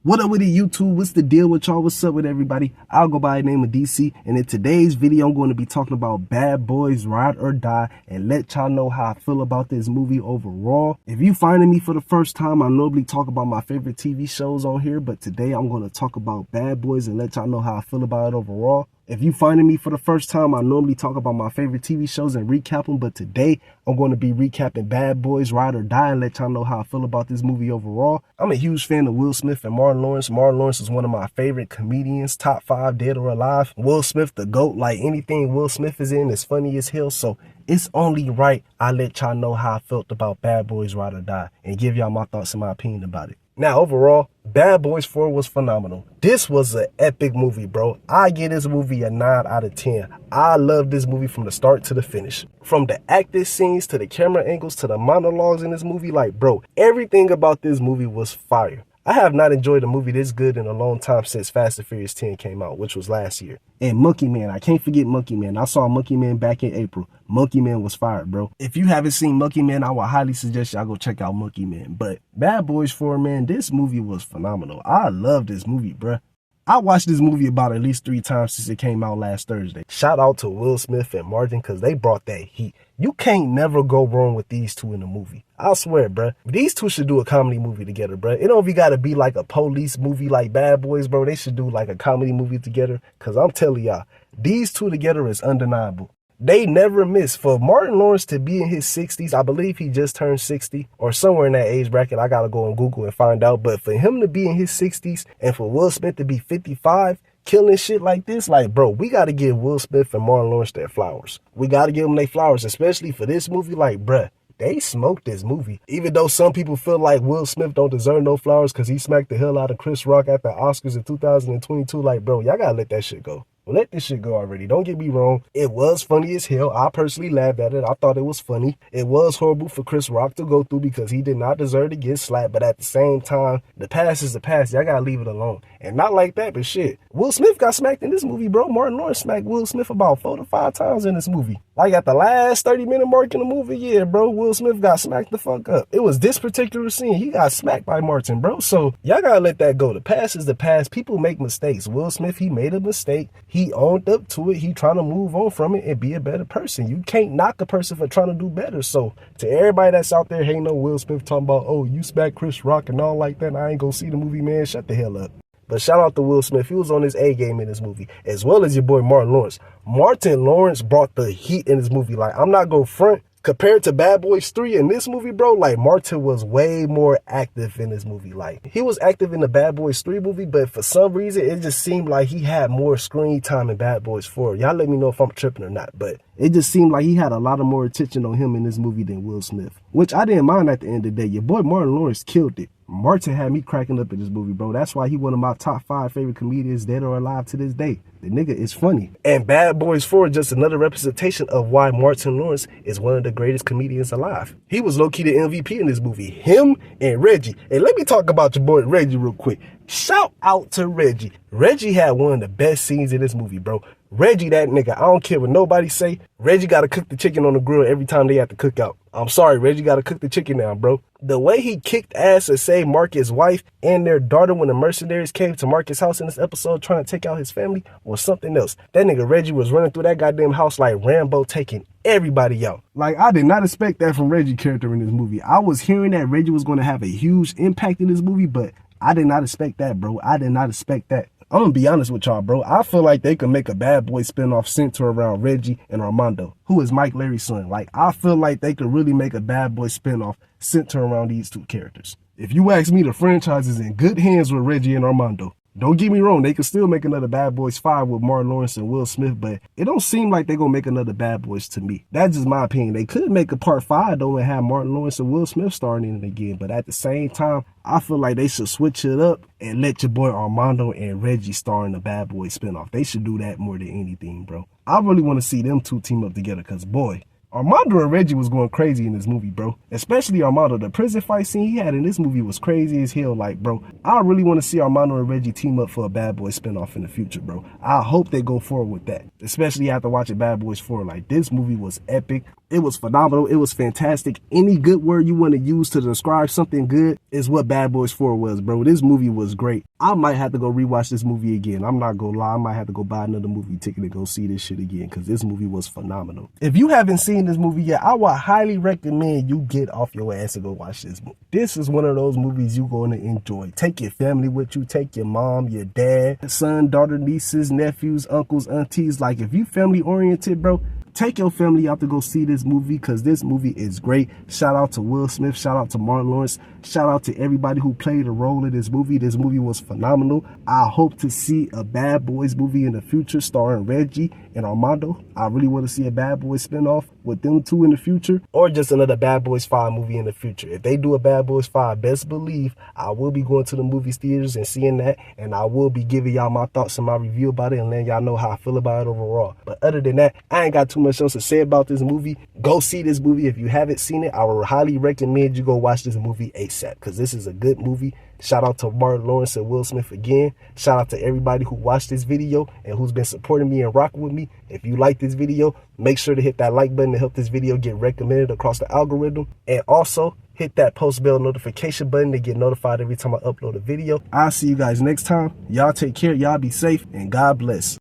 What up with it, YouTube? What's the deal with y'all? What's up with everybody? I'll go by the name of DC, and in today's video, I'm going to be talking about Bad Boys Ride or Die and let y'all know how I feel about this movie overall. If you finding me for the first time, I normally talk about my favorite TV shows on here, but today I'm going to talk about Bad Boys and let y'all know how I feel about it overall. If you finding me for the first time, I normally talk about my favorite TV shows and recap them, but today I'm going to be recapping Bad Boys Ride or Die and let y'all know how I feel about this movie overall. I'm a huge fan of Will Smith and Martin Lawrence. Martin Lawrence is one of my favorite comedians, top 5 dead or alive. Will Smith, the GOAT, like anything Will Smith is in is funny as hell, so it's only right I let y'all know how I felt about Bad Boys Ride or Die and give y'all my thoughts and my opinion about it. Now, overall, Bad Boys 4 was phenomenal. This was an epic movie, bro. I give this movie a 9 out of 10. I love this movie from the start to the finish. From the acting scenes to the camera angles to the monologues in this movie, like, bro, everything about this movie was fire. I have not enjoyed a movie this good in a long time since Fast and Furious 10 came out, which was last year. And Monkey Man, I can't forget Monkey Man. I saw Monkey Man back in April. Monkey Man was fire, bro. If you haven't seen Monkey Man, I would highly suggest y'all go check out Monkey Man. But Bad Boys 4, man, this movie was phenomenal. I love this movie, bro. I watched this movie about at least 3 times since it came out last Thursday. Shout out to Will Smith and Martin because they brought that heat. You can't never go wrong with these two in a movie. I swear, bruh. These two should do a comedy movie together, bruh. It don't even gotta be like a police movie like Bad Boys, bro. They should do like a comedy movie together because I'm telling y'all, these two together is undeniable. They never miss. For Martin Lawrence to be in his 60s, I believe he just turned 60 or somewhere in that age bracket. I gotta go on Google and find out. But for him to be in his 60s and for Will Smith to be 55, killing shit like this, like, bro, we gotta give Will Smith and Martin Lawrence their flowers. We gotta give them their flowers, especially for this movie. Like, bruh, they smoked this movie. Even though some people feel like Will Smith don't deserve no flowers because he smacked the hell out of Chris Rock at the Oscars in 2022, like, bro, y'all gotta let that shit go. Let this shit go already. Don't get me wrong. It was funny as hell. I personally laughed at it. I thought it was funny. It was horrible for Chris Rock to go through because he did not deserve to get slapped. But at the same time, the past is the past. Y'all gotta leave it alone. And not like that, but shit. Will Smith got smacked in this movie, bro. Martin Lawrence smacked Will Smith about 4 to 5 times in this movie. Like at the last 30-minute mark in the movie, yeah, bro, Will Smith got smacked the fuck up. It was this particular scene. He got smacked by Martin, bro. So y'all gotta let that go. The past is the past. People make mistakes. Will Smith, he made a mistake. He owned up to it. He trying to move on from it and be a better person. You can't knock a person for trying to do better. So to everybody that's out there hating on Will Smith talking about, oh, you smacked Chris Rock and all like that, and I ain't gonna see the movie, man, shut the hell up. But shout out to Will Smith. He was on his A game in this movie, as well as your boy Martin Lawrence. Martin Lawrence brought the heat in this movie. Like, I'm not gonna front. Compared to Bad Boys 3 in this movie, bro, like, Martin was way more active in this movie. Like, he was active in the Bad Boys 3 movie, but for some reason, it just seemed like he had more screen time in Bad Boys 4. Y'all let me know if I'm tripping or not, but it just seemed like he had a lot of more attention on him in this movie than Will Smith, which I didn't mind at the end of the day. Your boy Martin Lawrence killed it. Martin had me cracking up in this movie, bro. That's why he one of my top 5 favorite comedians dead or alive to this day. The nigga is funny. And Bad Boys 4 is just another representation of why Martin Lawrence is one of the greatest comedians alive. He was low-key the MVP in this movie. Him and Reggie. And let me talk about your boy Reggie real quick. Shout out to Reggie. Reggie had one of the best scenes in this movie, bro. Reggie, that nigga, I don't care what nobody say. Reggie got to cook the chicken on the grill every time they have to cook out. I'm sorry, Reggie got to cook the chicken now, bro. The way he kicked ass to save Marcus' wife and their daughter when the mercenaries came to Marcus' house in this episode trying to take out his family was something else. That nigga Reggie was running through that goddamn house like Rambo taking everybody out. Like, I did not expect that from Reggie's character in this movie. I was hearing that Reggie was going to have a huge impact in this movie, but I did not expect that, bro. I did not expect that. I'm gonna be honest with y'all, bro. I feel like they could make a Bad Boy spinoff centered around Reggie and Armando, who is Mike Larry's son. Like, I feel like they could really make a Bad Boy spinoff centered around these two characters. If you ask me, the franchise is in good hands with Reggie and Armando. Don't get me wrong, they could still make another Bad Boys 5 with Martin Lawrence and Will Smith, but it don't seem like they're gonna make another Bad Boys to me. That's just my opinion. They could make a part 5 though and have Martin Lawrence and Will Smith starring in it again, but at the same time, I feel like they should switch it up and let your boy Armando and Reggie star in the Bad Boys spinoff. They should do that more than anything, bro. I really want to see them two team up together because, boy, Armando and Reggie was going crazy in this movie, bro. Especially Armando. The prison fight scene he had in this movie was crazy as hell. Like, bro, I really want to see Armando and Reggie team up for a Bad Boys spinoff in the future, bro. I hope they go forward with that. Especially after watching Bad Boys 4. Like, this movie was epic. It was phenomenal. It was fantastic. Any good word you want to use to describe something good is what Bad Boys 4 was, bro. This movie was great. I might have to go rewatch this movie again. I'm not gonna lie. I might have to go buy another movie ticket to go see this shit again because this movie was phenomenal. If you haven't seen this movie yet, I would highly recommend you get off your ass and go watch this movie. This is one of those movies you're going to enjoy. Take your family with you. Take your mom, your dad, son, daughter, nieces, nephews, uncles, aunties. Like, if you family oriented, bro, take your family out to go see this movie because this movie is great. Shout out to Will Smith. Shout out to Martin Lawrence. Shout out to everybody who played a role in this movie. This movie was phenomenal. I hope to see a Bad Boys movie in the future starring Reggie and Armando. I really want to see a Bad Boys spinoff with them two in the future, or just another Bad Boys 5 movie in the future. If they do a Bad Boys 5, best believe I will be going to the movie theaters and seeing that, and I will be giving y'all my thoughts and my review about it and letting y'all know how I feel about it overall. But other than that, I ain't got too much else to say about this movie. Go see this movie. If you haven't seen it, I would highly recommend you go watch this movie ASAP because this is a good movie. Shout out to Martin Lawrence and Will Smith again. Shout out to everybody who watched this video and who's been supporting me and rocking with me. If you like this video, make sure to hit that like button to help this video get recommended across the algorithm. And also hit that post bell notification button to get notified every time I upload a video. I'll see you guys next time. Y'all take care. Y'all be safe and God bless.